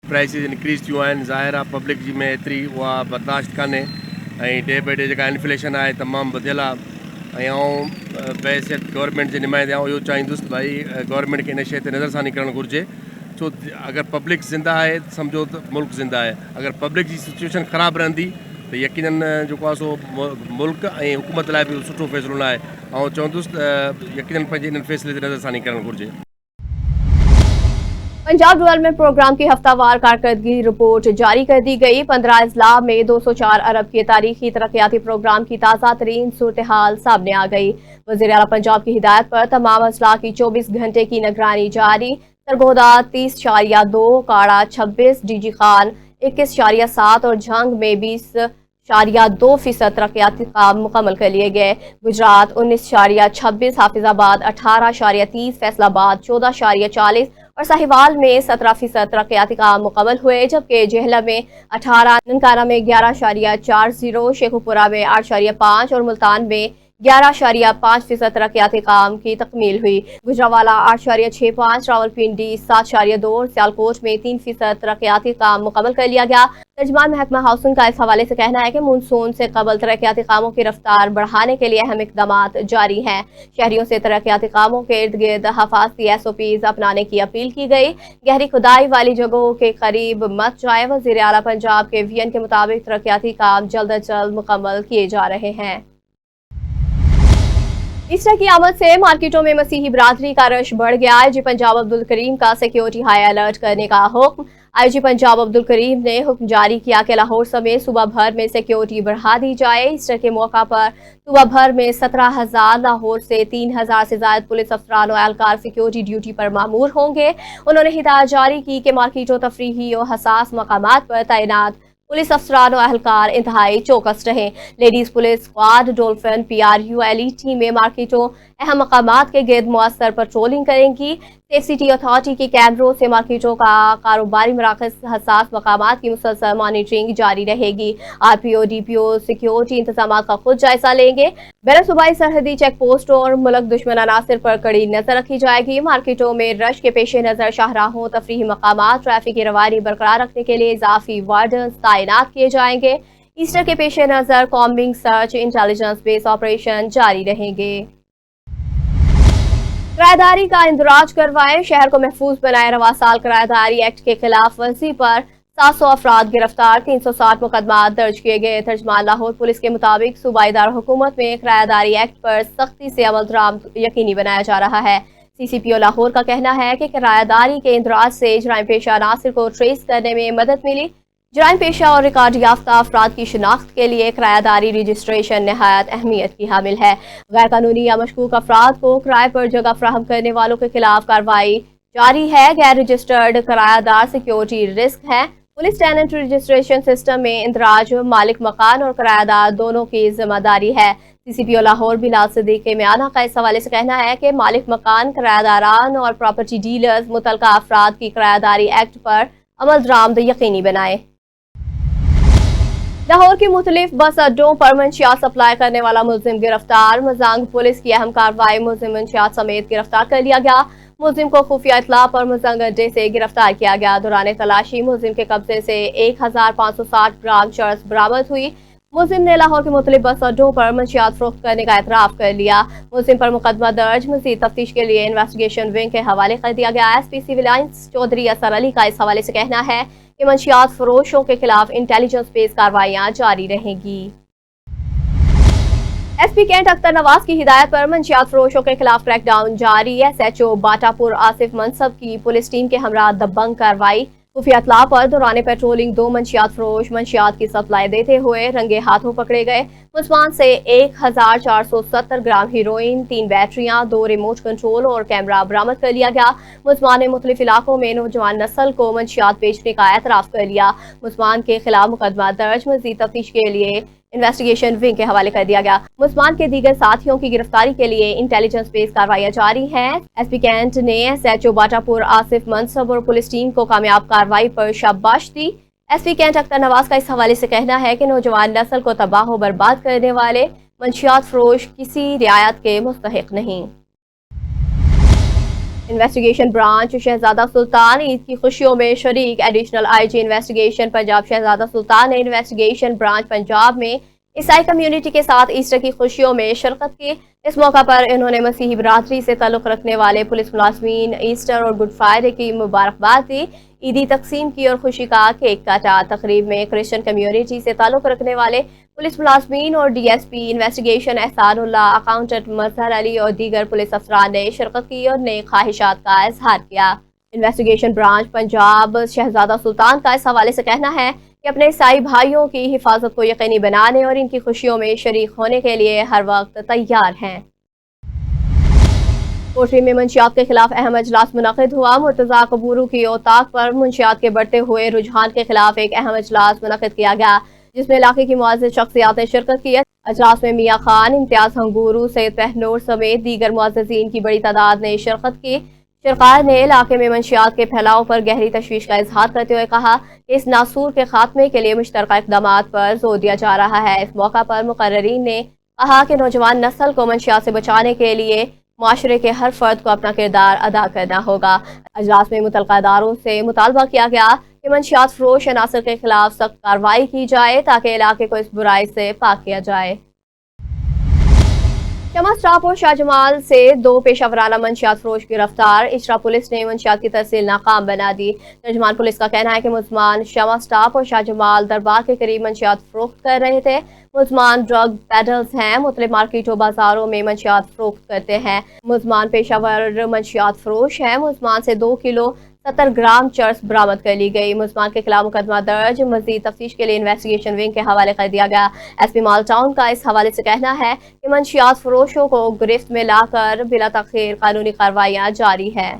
प्राइसिस इंक्रीज़ थियूं आहिनि, ज़ाहिर आहे पब्लिक जी में एतिरी उहा बर्दाश्त कान्हे, ऐं डे बाय डे जेका इन्फ्लेशन आहे तमामु वधियल आहे। ऐं बहसियत गवर्नमेंट जे नुमाइंदे इहो चाहींदुसि भाई गवर्नमेंट खे इन शइ ते नज़रसानी करणु घुरिजे, छो अगर पब्लिक ज़िंदा है समझो तो मुल्क ज़िंदा है। अगर पब्लिक की सिचुएशन ख़राब रहंदी तो यकीनन जो आहे सो मुल्क ऐं हुकूमत लाइ बि सुठो फ़ैसिलो न आहे। ऐं चवंदुसि यकीनन पंहिंजे इन फ़ैसिले ते नज़रसानी करणु घुरिजे। पंजाब डेवलपमेंट प्रोग्राम की हफ्तावार कारकर्दगी रिपोर्ट जारी कर दी गई। 15 अजला में 204 अरब के तारीखी तरक्याती प्रोग्राम की ताज़ा तरीन सूरत हाल सामने आ गई। वज़ीर आला पंजाब की हिदायत पर तमाम अजला की 24 घंटे की निगरानी जारी। सरगोदा 30.2, काड़ा 26, DG खान 21.7 और झंग में 20.2% तरक्याती काम मुकम्मल कर लिए गए। गुजरात 19.26, हाफिजाबाद 18.30, फैसलाबाद 14.40 और साहिवाल में 17% तरक्याती काम मुकम्मल हुए, जबकि जेहला में 18, ननकाना में 11.40, शेखुपुरा में 8.5 और मुल्तान में 11.5% तरक्याती काम की तकमील हुई। गुजरावाला 8.65, रावलपिंडी 7.2 और सियालकोट में 3% तरक्याती काम मुकम्मल कर लिया गया। तर्जमान महकमा हाउसिंग का इस हवाले से कहना है कि मानसून से कबल तरक्याती कामों की रफ्तार बढ़ाने के लिए अहम इकदामात जारी हैं। शहरियों से तरक्याती कामों के इर्द गिर्द हफाजती SOPs अपनाने की अपील की गई। गहरी खुदाई वाली जगहों के करीब मत जाए। वज़ीर आला पंजाब के VN के मुताबिक तरक्याती काम जल्द अज जल्द मुकम्मल किए जा रहे हैं। ईस्टर की आमद से मार्केटों में मसीही बरादरी का रश बढ़ गया। IG पंजाब अब्दुल करीम का सिक्योरिटी हाई अलर्ट करने का हुक्म। IG पंजाब अब्दुल करीम ने हुक्म जारी किया कि लाहौर समेत सूबा भर में सिक्योरिटी बढ़ा दी जाए। ईस्टर के मौका पर सूबा भर में 17,000, लाहौर से 3,000 से ज्यादा पुलिस अफसरान और एहलकार सिक्योरिटी ड्यूटी पर मामूर होंगे। उन्होंने हिदायत जारी की कि मार्केटों, तफरीही और हसास मकामात पर तैनात पुलिस अफसरान और एहलकार इंतहाई चौकस रहे। Ladies police squad, dolphin, PRU, elite टीमें मार्केटों, अहम मकामात के गिर्द मुअस्सर पेट्रोलिंग करेंगी। सेफ सिटी अथॉरिटी के कैमरों से मार्केटों का कारोबारी मराकज, हसास मकामात की मुसलसल मॉनिटरिंग जारी रहेगी। RPO, DPO सिक्योरिटी इंतजाम का खुद जायजा लेंगे। बैरून सूबाई सरहदी चेक पोस्ट और मुल्क दुश्मन अनासर पर कड़ी नजर रखी जाएगी। मार्केटों में रश के पेश नजर शाहराहों, तफरीही मकामात, ट्रैफिक की रवानी बरकरार रखने के लिए इजाफी वार्डन्स तैनात किए जाएंगे। ईस्टर के पेश नजर combing, search, intelligence based operation जारी रहेंगे। किराएदारी का इंदराज करवाएं। शहर को महफूज बनाए। रवा साल किराएदारी एक्ट के खिलाफ वर्जी पर 700 अफराद गिरफ्तार, 360 मुकदमा दर्ज किए गए। तर्जमान लाहौर पुलिस के मुताबिक सूबाई दारुल हुकूमत में किराएदारी एक्ट पर सख्ती से अमल दरामद यकीनी बनाया जा रहा है। CCPO लाहौर का कहना है कि किराएदारी के इंदराज से जराइम पेशा अनासर को ट्रेस करने में मदद मिली। जराइम पेशा और रिकॉर्ड याफ्ता अफराद की शिनाख्त के लिए किराएदारी रजिस्ट्रेशन नहायत अहमियत की हामिल है। गैर कानूनी या मशकूक अफराद को किराए पर जगह फराहम करने वालों के खिलाफ कार्रवाई जारी है। गैर रजिस्टर्ड किराएदार सिक्योरिटी रिस्क है। पुलिस टेनेंट रजिस्ट्रेशन सिस्टम में इंदराज मालिक मकान और किराएदार दोनों की जिम्मेदारी है। CCPO लाहौर बिलाल सिद्दीक के म्याना का इस हवाले से कहना है कि मालिक मकान, किराएदारान और प्रॉपर्टी डीलर्स मुतलका अफराद की किराएदारी एक्ट पर अमल दरामद यकीनी बनाए। लाहौर के मुख्तलिफ बस अड्डों पर मंशियात सप्लाई करने वाला मुलजिम गिरफ्तार। मजांग पुलिस की अहम कार्रवाई, मुलजिम मंशियात समेत गिरफ्तार कर लिया गया। मुलजिम को खुफिया इतला पर मजांग अड्डे से गिरफ्तार किया गया। दौरान तलाशी मुलजिम के कब्जे से 1560 ग्राम चरस बरामद हुई। मुलजिम ने लाहौर के मुख्तलिफ बस अड्डों पर मंशियात फरोख्त करने का एतराफ़ कर लिया। मुलजिम पर मुकदमा दर्ज, मज़ीद तफ्तीश के लिए इन्वेस्टिगेशन विंग के हवाले कर दिया गया। SP सिविल लाइन्स चौधरी असर अली का इस हवाले से कहना है कि मंशियात फरोशों के खिलाफ इंटेलिजेंस बेस्ड कार्रवाइयाँ जारी रहेंगी। SP कैंट अख्तर नवाज की हिदायत पर मंशियात फरोशों के खिलाफ क्रैकडाउन जारी। SHO बाटापुर आसिफ मनसब की पुलिस टीम के हमरा दबंग कार्रवाई। खुफिया इत्तला पर दौरान पेट्रोलिंग 2 मंशियात फरोश मंशियात की सप्लाई देते हुए रंगे हाथों पकड़े गए। मुल्जमान से 1470 ग्राम हीरोइन, 3 बैटरियां, 2 रिमोट कंट्रोल और कैमरा बरामद कर लिया गया। मुल्जमान ने मुख्तलिफ इलाकों में नौजवान नस्ल को मंशियात बेचने का एतराफ़ कर लिया। मुल्जमान के खिलाफ मुकदमा दर्ज, मज़ीद तफ्तीश के लिए इन्वेस्टिगेशन विंग के हवाले कर दिया गया। मुल्जमान के दीगर साथियों की गिरफ्तारी के लिए इंटेलिजेंस बेस्ड कार्रवाइयाँ जारी हैं। SP कैंट ने SHO बाटापुर आसिफ मनसब और पुलिस टीम को कामयाब कार्रवाई पर शाबाश दी। SP कैंट अख्तर नवाज का इस हवाले से कहना है कि नौजवान नस्ल को तबाह व बर्बाद करने वाले मंशियात फरोश किसी रियायत के मुस्तहिक नहीं। इन्वेस्टिगेशन ब्रांच शहजादा सुल्तान ईद की खुशियों में शरीक। एडिशनल IG इन्वेस्टिगेशन पंजाब शहजादा सुल्तान ने इन्वेस्टिगेशन ब्रांच पंजाब में ईसाई कम्युनिटी के साथ ईस्टर की खुशियों में शिरकत की। इस मौका पर इन्होंने मसीही बरादरी से ताल्लुक़ रखने वाले पुलिस मुलाज़मीन ईस्टर और गुड फ्राइडे की मुबारकबाद दी, ईदी तकसीम की और खुशी का केक काटा। तकरीब में क्रिश्चियन कम्युनिटी से ताल्लुक़ रखने वाले पुलिस मुलाज़मीन और DSP इन्वेस्टिगेशन एहसानुल्लाह, अकाउंटेंट मजहर अली और दीगर पुलिस अफसरान ने शिरकत की और नए ख्वाहिशात का इजहार किया। इन्वेस्टिगेशन ब्रांच पंजाब शहजादा सुल्तान का इस हवाले से कहना है कि अपने ईसाई भाइयों की हिफाजत को यकीनी बनाने और इनकी खुशियों में शरीक होने के लिए हर वक्त तैयार हैं। कोटरी में मंशियात के खिलाफ अहम अजलास मुनक़िद हुआ। मुर्तज़ा कबूरू की औताक पर मंशियात के बढ़ते हुए रुझान के खिलाफ एक अहम अजलास मुनक़िद किया गया, जिसमें इलाके की मुअज़्ज़िज़ शख्सियात ने शिरकत की। अजलास में मियाँ खान, इम्तियाज़ हंगूरू, सैयद पहनूर समेत दीगर मुअज़्ज़िज़ीन की बड़ी तादाद ने शिरकत की। सरकार ने इलाके में मंशियात के फैलाव पर गहरी तशवीश का इजहार करते हुए कहा कि इस नासूर के खात्मे के लिए मुश्तरका इक़दामात पर जोर दिया जा रहा है। इस मौका पर मुकर्ररीन ने कहा कि नौजवान नस्ल को मंशियात से बचाने के लिए माशरे के हर फर्द को अपना किरदार अदा करना होगा। अजलास में मुतल्लिक़ा इदारों से मुतालबा किया गया कि मंशियात फरोश अनासर के खिलाफ सख्त कार्रवाई की जाए ताकि इलाके को इस बुराई से पाक किया जाए। शमा स्टाफ और शाहजमाल से 2 पेशावराना मंशियात फरोश गिरफ्तार। इशरा पुलिस ने मंशियात की तहसील नाकाम बना दी। तर्जमान पुलिस का कहना है कि मुल्ज़मान शमा स्टाफ और शाहजमाल दरबार के करीब मंशियात फरोख्त कर रहे थे। मुल्ज़मान ड्रग पेडल्स हैं, मुख्तलिफ मार्केटों बाजारों में मंशियात फरोख्त करते हैं। मुल्ज़मान पेशावर मंशियात फरोश हैं। मुल्ज़मान से 2 किलो 70 ग्राम चर्स बरामद कर ली गई। मुल्ज़मान के खिलाफ मुकदमा दर्ज, मज़ीद तफ्तीश के लिए इन्वेस्टिगेशन विंग के हवाले कर दिया गया। एसपी माल टाउन का इस हवाले से कहना है कि मंशियात फरोशों को गिरफ्त में लाकर बिला तख़ीर कानूनी कार्रवाइयाँ जारी है।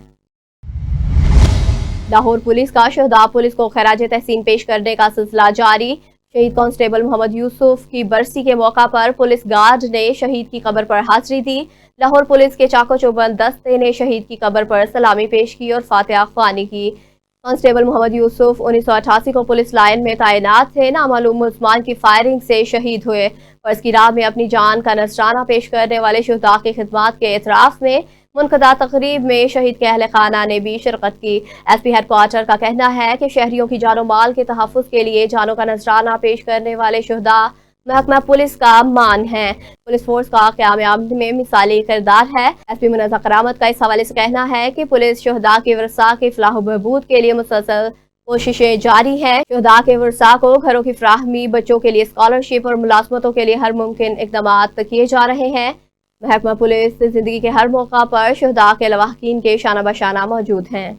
लाहौर पुलिस का शहदा पुलिस को खराज तहसीन पेश करने का सिलसिला जारी। शहीद कांस्टेबल मोहम्मद यूसुफ की बरसी के मौका पर पुलिस गार्ड ने शहीद की कब्र पर हाजिरी दी। लाहौर पुलिस के चाको चौबंद दस्ते ने शहीद की कब्र पर सलामी पेश की और फातिहा ख्वानी की। कांस्टेबल मोहम्मद यूसुफ 1988 को पुलिस लाइन में तैनात थे। नामालूम मुल्ज़मान की फायरिंग से शहीद हुए। फर्ज की राह में अपनी जान का नजराना पेश करने वाले शुहदा की खिदमात के एतराफ़ में मुनक़दा तक़रीब में शहीद के अहले खाना ने भी शिरकत की। एसपी हेडक्वार्टर का कहना है कि शहरियों की जानो माल के तहफ़्फ़ुज़ के लिए जानों का नजराना पेश करने वाले शुहदा महकमा पुलिस का मान है। पुलिस फोर्स का क़याम में मिसाली किरदार है। एसपी मुनज़्ज़ा करामत का इस हवाले से कहना है कि पुलिस शुहदा के वर्सा की फलाह बहबूद के लिए मुसलसल कोशिशें जारी हैं। शुहदा के वर्सा को घरों की फराहमी, बच्चों के लिए स्कॉलरशिप और मुलाजमतों के लिए हर मुमकिन इक़दामात किए जा रहे हैं। महकमा पुलिस जिंदगी के हर मौका पर शुहदा के लवाहकीन के शाना बशाना मौजूद हैं।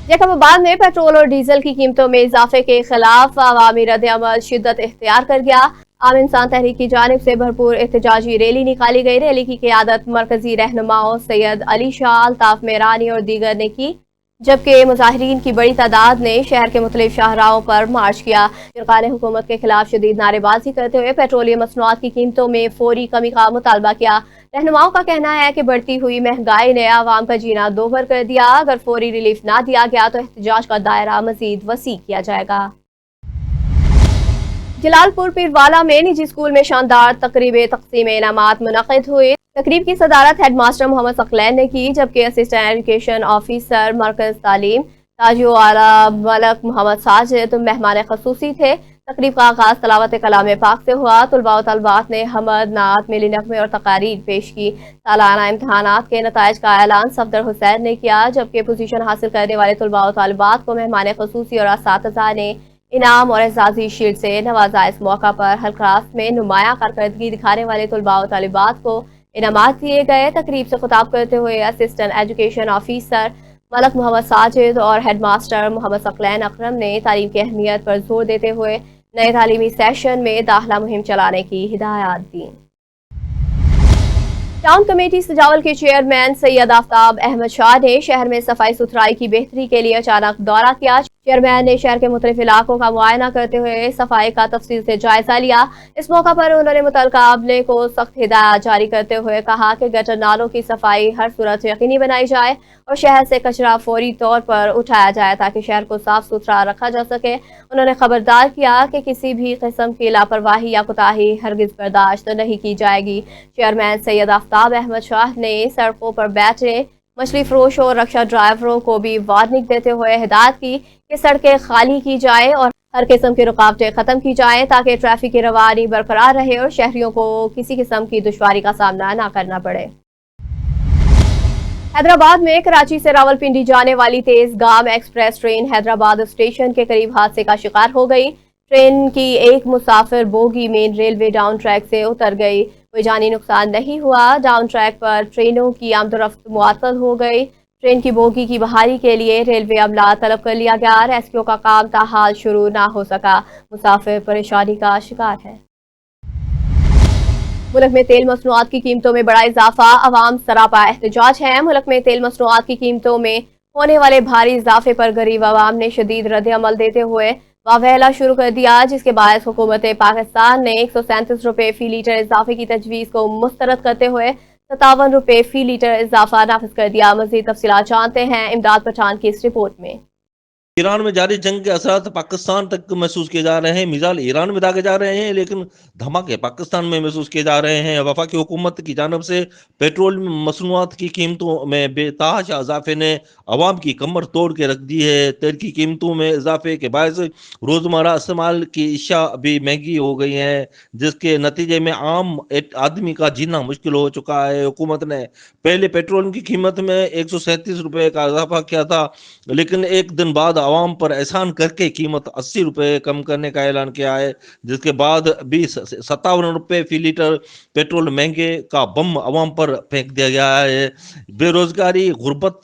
जैकबाबाद में पेट्रोल और डीजल की कीमतों में इजाफे के खिलाफ अवामी रद्द-ए-अमल शिद्दत इख्तियार कर गया। आम इंसान तहरीक की जानिब से भरपूर एहतजाजी रैली निकाली गई। रैली की क़ियादत मरकजी रहनुमाओं सैयद अली शाह, अल्ताफ मेहरानी और दीगर ने की, जबकि मुजाहिरीन की बड़ी तादाद ने शहर के मुख्तलिफ शाहराहों पर मार्च किया। फिरका ने हुकूमत के खिलाफ शदीद नारेबाजी करते हुए पेट्रोलियम मसनूआत की कीमतों में फौरी कमी का मुतालबा किया। रहनुमाओं का कहना है कि बढ़ती हुई महंगाई ने आवाम का जीना दोभर कर दिया। अगर फौरी रिलीफ ना दिया गया तो एहतजाज का दायरा मजीद वसी किया जाएगा। जलालपुर पीरवाला में निजी स्कूल में शानदार तकरीब तकसीम इनामात मुनक़िद हुई। तकरीब की सदारत हेडमास्टर मोहम्मद सकलैन ने की, जबकि असिस्टेंट एजुकेशन ऑफिसर मरकज तालीम ताजो आला मलक मोहम्मद साजिद मेहमान खसूसी थे। तकरीब का आगाज तलावत कलाम पाक से हुआ। तुलबा व तलबात ने हमद, नात, मिली नग़मे और तकारीर पेश की। सालाना इम्तहानात के नताइज का ऐलान सफदर हुसैन ने किया, जबकि पोजीशन हासिल करने वाले तुलबा व तलबात को मेहमान खसूसी और असातिज़ा ने इनाम और एजाज़ी शील्ड से नवाजा। इस मौका पर हर क्लास में नुमाया कारकर्दगी दिखाने वाले तुलबा व तलबात को इनामात दिए गए। तकरीब से खिताब करते हुए assistant education officer Malak Mohammad Sajid और हेडमास्टर मोहम्मद सकलैन अकरम ने तालीम की अहमियत पर जोर देते हुए नए तालीमी सेशन में दाखिला मुहिम चलाने की हिदायत दी। टाउन कमेटी सजावल के चेयरमैन सैयद आफ्ताब अहमद शाह ने शहर में सफाई सुथराई की बेहतरी के लिए अचानक दौरा किया। चेयरमैन ने शहर के मुख्तलिफ इलाकों का मुआयना करते हुए सफाई का तफसील से जायजा लिया। इस मौका पर उन्होंने मुतल्लिका अमले को सख्त हिदायत जारी करते हुए कहा कि गटर नालों की सफाई हर सूरत यकीनी बनाई जाए और शहर से कचरा फौरी तौर पर उठाया जाए ताकि शहर को साफ सुथरा रखा जा सके। उन्होंने खबरदार किया कि किसी भी किस्म की लापरवाही या कोताही हरगिज बर्दाश्त नहीं की जाएगी। चेयरमैन सैयद आफ्ताब अहमद शाह ने सड़कों पर बैठे मछली फरोशों और रक्षा ड्राइवरों को भी वार्निंग देते हुए हिदायत की कि सड़कें खाली की जाए और हर किस्म की रुकावटें खत्म की जाए ताकि ट्रैफिक की रवानी बरकरार रहे और शहरियों को किसी किस्म की दुश्वारी का सामना न करना पड़े। हैदराबाद में कराची से रावलपिंडी जाने वाली तेज गाम एक्सप्रेस ट्रेन हैदराबाद स्टेशन के करीब हादसे का शिकार हो गई। ट्रेन की एक मुसाफिर bogie main railway down track से उतर गई। कोई जानी नुकसान नहीं हुआ। डाउन ट्रैक पर ट्रेनों की आमदोरफ्त मुअत्तल हो गई। ट्रेन की बोगी की बहाली के लिए रेलवे अमला तलब कर लिया गया। रेस्क्यू का काम ताहाल शुरू ना हो सका। मुसाफिर परेशानी का शिकार है। मुल्क में तेल मसनूआत की कीमतों में बड़ा इजाफा, अवाम सरापा एहतजाज है। मुल्क में तेल मसनूआत की कीमतों में होने वाले भारी इजाफे पर गरीब अवाम ने शदीद रद्द अमल देते हुए वावेला शुरू कर दिया, जिसके बायस हुकूमत पाकिस्तान ने 137 रुपये फी लीटर इजाफे की तजवीज़ को मुस्तरद करते हुए 57 रुपए फी लीटर इजाफा नाफिज कर दिया। मजीद तफसीलात जानते हैं इमदाद पठान की इस रिपोर्ट में। ईरान में जारी जंग के असरात पाकिस्तान तक महसूस किए जा रहे हैं। मिसाइल ईरान में दागे जा रहे हैं, लेकिन धमाके पाकिस्तान में महसूस किए जा रहे हैं। वफाकी हुकूमत की जानब से पेट्रोल मसनूआत की कीमतों में बेतहाशा इजाफे ने अवाम की कमर तोड़ के रख दी है। तेल की कीमतों में इजाफे के बायस रोज़मर्रा इस्तेमाल की अशिया भी महंगी हो गई हैं, जिसके नतीजे में आम आदमी का जीना मुश्किल हो चुका है। हुकूमत ने पहले पेट्रोल की कीमत में 137 रुपये का इजाफा किया था, लेकिन एक दिन बाद आवाम पर एहसान करके कीमत 80 रुपये कम करने का ऐलान किया है, जिसके बाद भी 57 रुपये फी लीटर पेट्रोल महंगे का बम आवाम पर फेंक दिया गया है। बेरोजगारी, गुर्बत,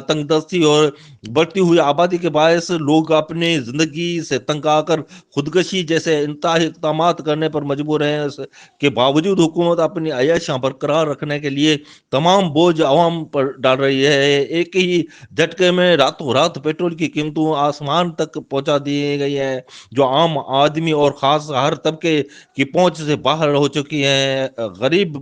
तंगदस्ती और बढ़ती हुई आबादी के बायस लोग अपनी जिंदगी से तंग आकर खुदकशी जैसे इंतहाई इक़दाम करने पर मजबूर हैं। के बावजूद हुकूमत अपनी अय्याशियाँ बरकरार रखने के लिए तमाम बोझ आवाम पर डाल रही है। एक ही झटके में रातों रात पेट्रोल की कीमतों आसमान तक पहुंचा दी गई है, जो आम आदमी और खास हर तबके की पहुंच से बाहर हो चुकी हैं। गरीब,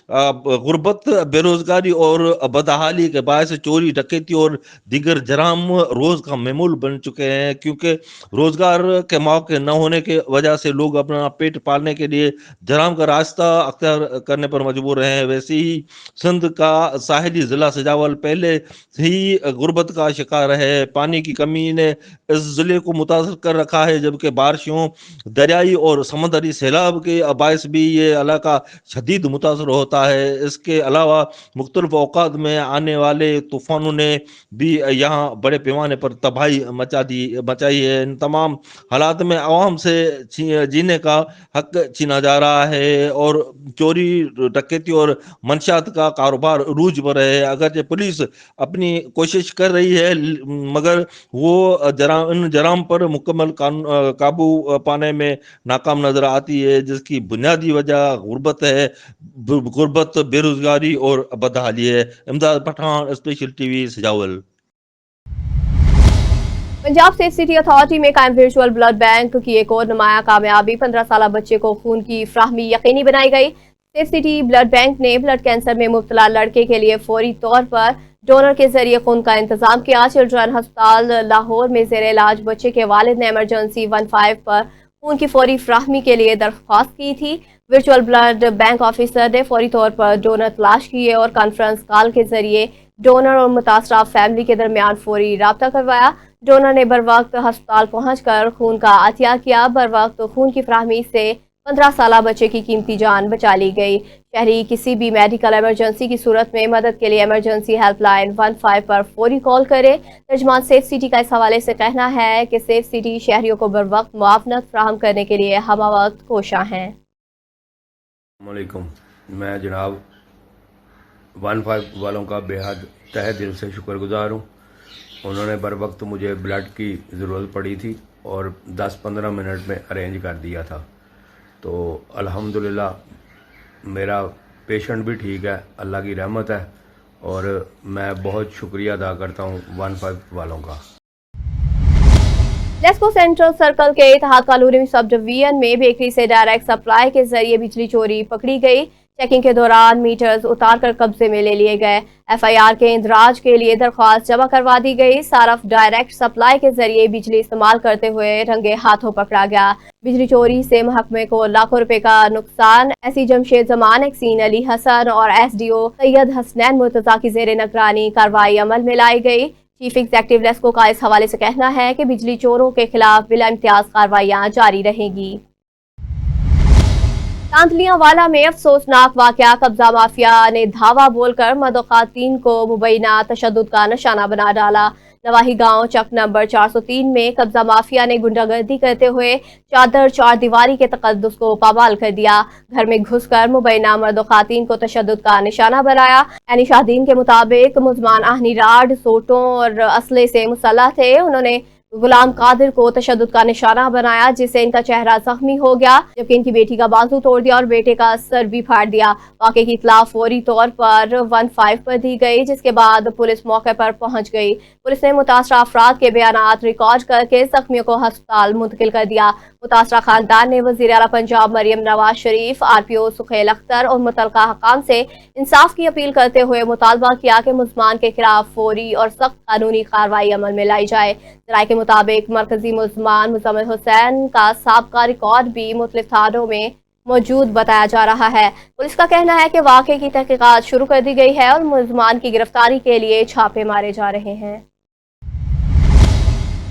गुर्बत, बेरोजगारी और बदहाली के बायस चोरी, डकैती और दीगर जराम रोज का मामूल बन चुके हैं, क्योंकि रोजगार के मौके न होने की वजह से लोग अपना पेट पालने के लिए जराम का रास्ता अख्तियार करने पर मजबूर हैं। वैसे ही सिंध का साहिली जिला सजावल पहले ही गुर्बत का शिकार है। पानी की कमी ने इस जिले को मुतासर कर रखा है, जबकि बारिशों, दरियाई और समंदरी सैलाब के बायस भी ये इलाका शदीद मुतासर होता है। इसके अलावा मुख्तलिफ औकात में आने वाले तूफानों ने भी यहाँ बड़े पैमाने पर तबाही मचाई है। इन तमाम हालात में आवाम से जीने का हक छीना जा रहा है और चोरी, डकैती और मंशियात का कारोबार रूज पर है। अगरचे पुलिस अपनी कोशिश कर रही है, मगर वो इन जराम पर मुकम्मल काबू पाने में नाकाम नजर आती है, जिसकी बुनियादी वजह गुर्बत है, गुर्बत, बेरोजगारी और बदहाली है। इमदाद पठान, स्पेशल टीवी, सजावल। पंजाब स्टेट सिटी अथॉरिटी में कायम वर्चुअल ब्लड बैंक की एक और नुमाया कामयाबी। 15 साल बच्चे को खून की फ्राहमी यकीनी बनाई गई। स्टेट सिटी ब्लड बैंक ने ब्लड कैंसर में मुब्तला लड़के के लिए फौरी तौर पर डोनर के जरिए खून का इंतजाम किया। चिल्ड्रन अस्पताल लाहौर में जेर इलाज बच्चे के वालिद ने इमरजेंसी 15 पर खून की फौरी फ्राहमी के लिए दरख्वास्त की थी। वर्चुअल ब्लड बैंक ऑफिसर ने फौरी तौर पर डोनर तलाश किए और कॉन्फ्रेंस कॉल के जरिए डोनर और मुतासरा फैमिली के दरमियान फौरी राब्ता करवाया। डोनर ने बर वक्त अस्पताल पहुंचकर खून का अतिया किया। बर वक्त खून की फ्राहमी से 15 साल बच्चे की कीमती जान बचा ली गई। शहरी किसी भी मेडिकल इमरजेंसी की सूरत में मदद के लिए इमरजेंसी हेल्पलाइन 15 पर फौरी कॉल करे। तर्जमान सेफ सिटी का इस हवाले से कहना है कि सेफ सिटी शहरियों को बर वक्त मुआवनत फराहम करने के लिए हमा वक्त कोशा हैं। मैं जनाब 15 वालों का बेहद तहे दिल से शुक्रगुजार हूँ। उन्होंने बर वक्त मुझे ब्लड की ज़रूरत पड़ी थी और 10-15 मिनट में अरेंज कर दिया था। तो अल्हम्दुलिल्लाह मेरा पेशेंट भी ठीक है, अल्लाह की रहमत है, और मैं बहुत शुक्रिया अदा करता हूँ 15 वालों का। लेस्को सेंट्रल सर्कल के इत्तेहाद कॉलोनी सब डिवीजन में बेकरी से डायरेक्ट सप्लाई के जरिए बिजली चोरी पकड़ी गई। चेकिंग के दौरान मीटर्स उतार कर कब्जे में ले लिए गए। FIR के इंदराज के लिए दरख्वास्त जमा करवा दी गई। सारफ डायरेक्ट सप्लाई के जरिए बिजली इस्तेमाल करते हुए रंगे हाथों पकड़ा गया। बिजली चोरी से महकमे को लाखों रुपए का नुकसान। SC जमशेद जमान, एक्सीन अली हसन और SDO सैयद हसनैन मुर्तजा की जेर निगरानी कार्रवाई अमल में लाई गई। चीफ एग्जेक्टिव लेस्को का इस हवाले से कहना है कि बिजली चोरों के खिलाफ बिला इम्तियाज कार्रवाइयां जारी रहेंगी। तांतलियांवाला में अफसोसनाक वाकया। कब्जा माफिया ने धावा बोलकर मर्द खातून को मुबैना तशद्दुद का निशाना बना डाला। नवाही गांव चक नंबर 403 में कब्जा माफिया ने गुंडागर्दी करते हुए चादर चार दीवारी के तकद्दुस को पामाल कर दिया। घर में घुसकर मुबैना मर्द खातून को तशद्दुद का निशाना बनाया। यानी शाहीन के मुताबिक मुजमान आहनी राड, सोटों और असले से मुसल्लह थे। उन्होंने गुलाम कादिर को तशद्दुद का निशाना बनाया, जिससे इनका चेहरा जख्मी हो गया, जबकि इनकी बेटी का बाजू तोड़ दिया और बेटे का सर भी फाड़ दिया। वाक़े की इत्तला फौरी तौर पर 15 पर दी गई, जिसके बाद पुलिस मौके पर पहुंच गई। पुलिस ने मुतासरा अफराद के बयानात रिकॉर्ड करके जख्मियों को अस्पताल मुंतकिल कर दिया। मुतासरा खानदान ने वज़ीर आला पंजाब मरियम नवाज शरीफ, RPO सुखैल अख्तर और मुतलका हकाम से इंसाफ की अपील करते हुए मुतालबा किया कि मुल्ज़मान के खिलाफ फौरी और सख्त कानूनी कार्रवाई अमल में लाई जाए। ज़राए के मुताबिक मरकजी मुल्ज़मान मुज़म्मिल हुसैन का साबका रिकॉर्ड भी मुख्तलिफ थानों में मौजूद बताया जा रहा है। पुलिस का कहना है कि वाक़े की तहकीकात शुरू कर दी गई है और मुल्ज़मान की गिरफ्तारी के लिए छापे मारे जा रहे हैं।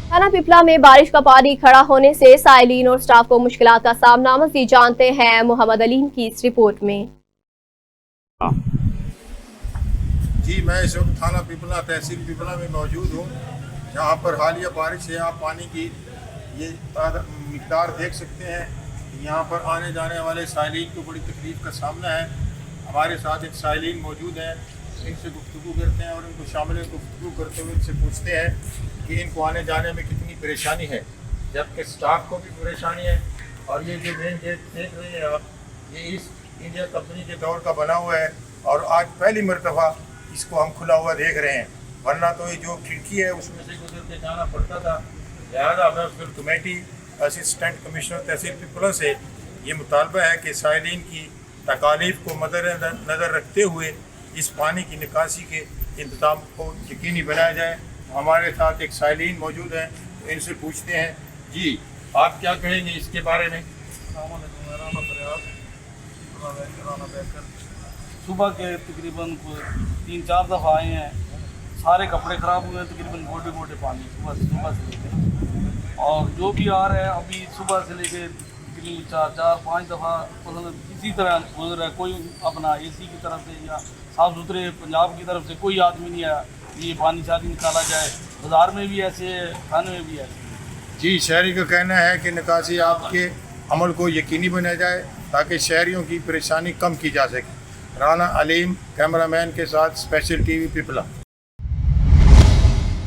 थाना पिपला में बारिश का पानी खड़ा होने से साइलिन और स्टाफ को मुश्किलात का सामना। मज़ीद जानते हैं मोहम्मद अलीम की इस रिपोर्ट में। जी, मैं इस वक्त थाना पिपला तहसील पिपला में मौजूद हूँ, जहाँ पर हालिया बारिश से आप पानी की ये मिकदार देख सकते हैं। यहाँ पर आने जाने वाले साइलिन को बड़ी तकलीफ का सामना है। हमारे साथ एक साइलिन मौजूद है, इनसे गुफ्तगू करते हैं और इनको शामिल गुफ्तगू करते हुए इनसे पूछते हैं कि इनको आने जाने में कितनी परेशानी है, जबकि स्टाफ को भी परेशानी है। और ये जो मेन गेट देख रहे हैं आप, ये ईस्ट इंडिया कंपनी के दौर का बना हुआ है और आज पहली मरतबा इसको हम खुला हुआ देख रहे हैं, वरना तो ये जो खिड़की है उसमें से गुजर के जाना पड़ता था। लिहाजा म्यूनसिपल कमेटी असिस्टेंट कमिश्नर तहसील पिपला से ये मुतालबा है कि साइलिन की तकालीफ को मद्देनज़र रखते हुए इस पानी की निकासी के इंतज़ाम को यकीनी बनाया जाए। हमारे साथ एक साइलिन मौजूद हैं, तो इनसे पूछते हैं, जी आप क्या कहेंगे इसके बारे में? सुबह के तकरीबन 3-4 दफ़ा आए हैं, सारे कपड़े ख़राब हुए हैं, तकरीबन गोटे पानी सुबह से लेकर, और जो भी आ रहा है अभी सुबह से लेकर तकरीबन 4-5 दफ़ा इसी तरह गुजर रहा है। कोई अपना AC की तरफ से या साफ़ सुथरे पंजाब की तरफ से कोई आदमी नहीं आया ये पानी शादी निकाला जाए। बाज़ार में भी ऐसे, थाने में भी ऐसे। जी, शहरी का कहना है कि निकासी आपके अमल को यकीनी बनाया जाए ताकि शहरियों की परेशानी कम की जा सके। राना अलीम, कैमरामैन के साथ, special TV Pipla.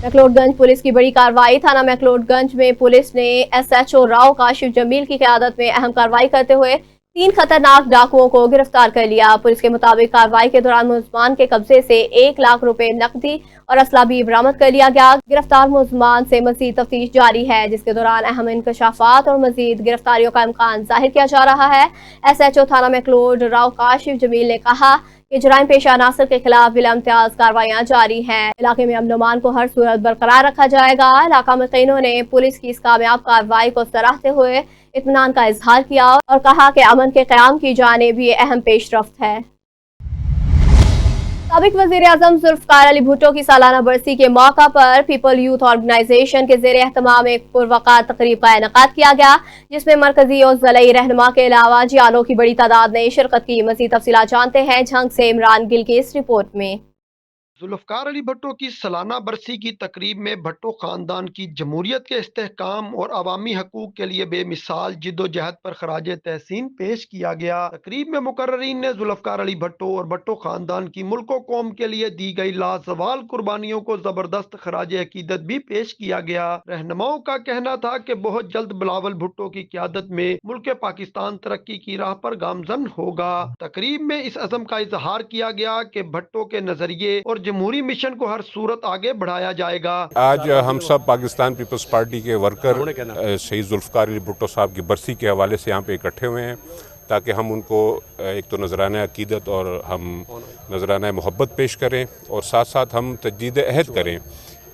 McLeodganj police की बड़ी कार्रवाई। थाना मैक्लोडगंज में पुलिस ने SHO राव काशिफ जमील की क़यादत में अहम कार्रवाई करते हुए 3 खतरनाक डाकुओं को गिरफ्तार कर लिया। पुलिस के मुताबिक कार्रवाई के दौरान मुल्ज़मान के कब्जे से 1 लाख रुपए नकदी और असला भी बरामद कर लिया गया। गिरफ्तार मुल्ज़मान से मज़ीद तफ्तीश जारी है, जिसके दौरान अहम इंकशाफात और मज़ीद गिरफ्तारियों का इम्कान जाहिर किया जा रहा है। SHO थाना मैक्लोड राव काशिफ जमील ने कहा कि जराइम पेशा अनासर के खिलाफ बिला इम्तियाज कार्रवाइयाँ जारी हैं। इलाके में अमन अमान को हर सूरत बरकरार रखा जाएगा। इलाका मुक़ीनों ने पुलिस की इस कामयाब कार्रवाई को सराहते हुए इत्मीनान का इजहार किया और कहा कि अमन के क़याम की जानिब ये अहम पेशरफ्त है। साबिक वज़ीर-ए-आज़म ज़ुल्फ़िकार अली भुट्टो की सालाना बरसी के मौका पर पीपल यूथ ऑर्गेनाइजेशन के ज़ेर एहतमाम एक पुरवक़ार तक़रीब का इनेकाद किया गया, जिसमें मरकजी और ज़िलाई रहनुमा के अलावा जियालों की बड़ी तादाद ने शिरकत की। मज़ीद तफ़सीलात जानते हैं झंग से इमरान गिल की इस रिपोर्ट में। ज़ुल्फ़िकार अली भुट्टो की सालाना बरसी की तकरीब में भुट्टो ख़ानदान की जमहूरियत के इस्तेहकाम और अवामी हकूक़ के लिए बेमिसाल जिद्दोजहद पर खराज तहसीन पेश किया गया। तकरीब में मुकर्ररीन ने ज़ुल्फ़िकार अली भुट्टो और भुट्टो ख़ानदान की मुल्क व कौम के लिए दी गई लाज़वाल कुर्बानियों को ज़बरदस्त खराज अकीदत भी पेश किया गया। रहनुमाओं का कहना था कि बहुत जल्द बिलावल भुट्टो की क़यादत में मुल्क पाकिस्तान तरक्की की राह पर गामज़न होगा। तकरीब में इस अज़म का इजहार किया गया कि भुट्टो के नज़रिए और जमहूरी मिशन को हर सूरत आगे बढ़ाया जाएगा। आज हम सब पाकिस्तान पीपल्स पार्टी के वर्कर शहीद ज़ुल्फ़िकार अली भुट्टो साहब की बरसी के हवाले से यहाँ पे इकट्ठे हुए हैं ताकि हम उनको एक तो नजराना अकीदत और हम नजराना मोहब्बत पेश करें और साथ साथ हम तजदीद अहद करें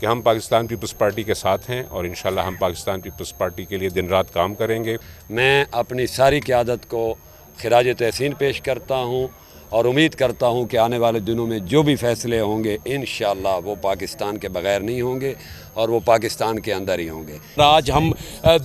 कि हम पाकिस्तान पीपल्स पार्टी के साथ हैं और इंशाल्लाह हम पाकिस्तान पीपल्स पार्टी के लिए दिन रात काम करेंगे। मैं अपनी सारी क़यादत को खिराज तहसीन पेश करता हूँ और उम्मीद करता हूँ कि आने वाले दिनों में जो भी फ़ैसले होंगे इंशाअल्लाह वो पाकिस्तान के बग़ैर नहीं होंगे और वो पाकिस्तान के अंदर ही होंगे। आज हम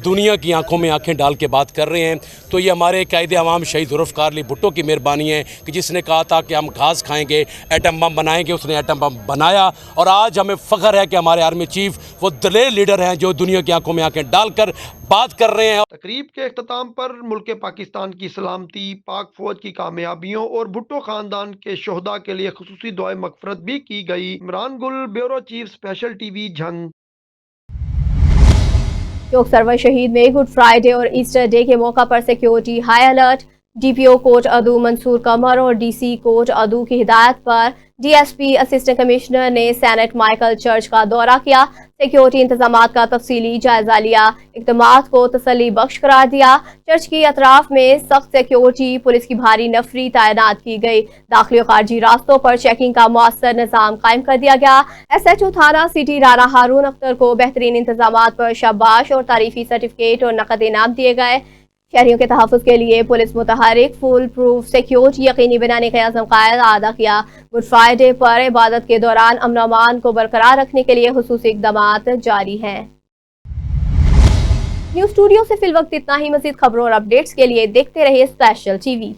दुनिया की आंखों में आंखें डाल के बात कर रहे हैं तो ये हमारे कायदे अवाम शहीद ज़ुल्फ़िकार अली भुट्टो की मेहरबानी है कि जिसने कहा था कि हम घास खाएंगे, एटम बम बनाएंगे, उसने एटम बम बनाया और आज हमें फ़ख्र है कि हमारे आर्मी चीफ वो दलेर लीडर हैं जो दुनिया की आंखों में आंखें डालकर बात कर रहे हैं। तकरीब के इख्तिताम पर मुल्क पाकिस्तान की सलामती, पाक फ़ौज की कामयाबियों और भुट्टो ख़ानदान के शोहदा के लिए खुसूसी दुआ मग़फ़िरत भी की गई। Imran Gul, bureau chief, special TV, Jhang. Chowk Sarwar Shaheed में गुड फ्राइडे और ईस्टर डे के मौका पर security high alert. DPO Kot Addu Mansoor Qamar और DC कोट अदू की हिदायत पर DSP असिस्टेंट कमिश्नर ने सेनेट माइकल चर्च का दौरा किया। सिक्योरिटी इंतजामात का तफसीली जायजा लिया, इक़दामात को तसल्ली बख्श करार दिया। चर्च की अतराफ में सख्त सिक्योरिटी पुलिस की भारी नफरी तैनात की गई। दाखिली और खारजी रास्तों पर चेकिंग का मुअस्सर निज़ाम कायम कर दिया गया। SHO थाना सिटी राना हारून अख्तर को बेहतरीन इंतजामात पर शाबाश और तारीफी सर्टिफिकेट और नकद इनाम दिए गए। शहरियों के तहफ़्फ़ुज़ के लिए पुलिस मुतहरिक फुल प्रूफ सिक्योरिटी यकीनी बनाने का अज़्म कायदा अदा किया। गुड फ्राइडे पर इबादत के दौरान अमन और अमान को बरकरार रखने के लिए खुसूसी इक़दामात जारी हैं। न्यूज़ स्टूडियो से फिल वक्त इतना ही। मज़ीद खबरों और अपडेट्स के लिए देखते रहिए स्पेशल TV।